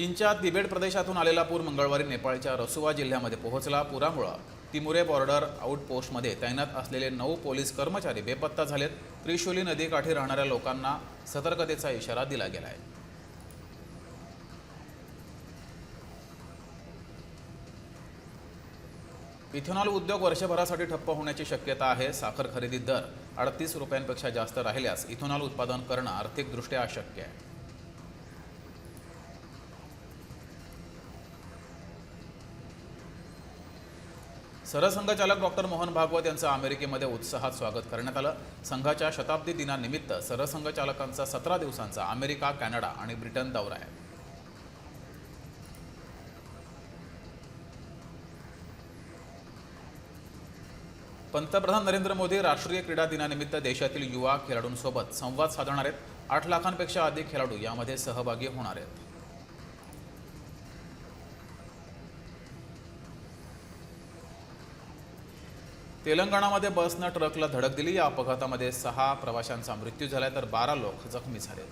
चीनच्या तिबेट प्रदेशातून आलेला पूर मंगळवारी नेपाळच्या रसुवा जिल्ह्यामध्ये पोहोचला। पुरामुळे तिमुरे बॉर्डर आउटपोस्टमध्ये तैनात असलेले 9 पोलीस कर्मचारी बेपत्ता झालेत। त्रिशूली नदीकाठी राहणाऱ्या लोकांना सतर्कतेचा इशारा दिला गेला आहे। इथेनॉल उद्योग वर्षभरासाठी ठप्प होण्याची शक्यता आहे। साखर खरेदी दर 38 रुपयांपेक्षा जास्त राहिल्यास इथेनॉल उत्पादन करणं आर्थिकदृष्ट्या अशक्य आहे। सरसंघचालक डॉक्टर मोहन भागवत यांचं अमेरिकेमध्ये उत्साहात स्वागत करण्यात आलं। संघाच्या शताब्दी दिनानिमित्त सरसंघचालकांचा 17 दिवसांचा अमेरिका, कॅनडा आणि ब्रिटन दौरा आहे। पंतप्रधान नरेंद्र मोदी राष्ट्रीय क्रीडा दिनानिमित्त देशातील युवा खेळाडूंसोबत संवाद साधणार आहेत। 8 लाखांपेक्षा अधिक खेळाडू यामध्ये सहभागी होणार आहेत। तेलंगणामध्ये बसनं ट्रकला धडक दिली। या अपघातामध्ये 6 प्रवाशांचा मृत्यू झाला तर 12 लोक जखमी झाले।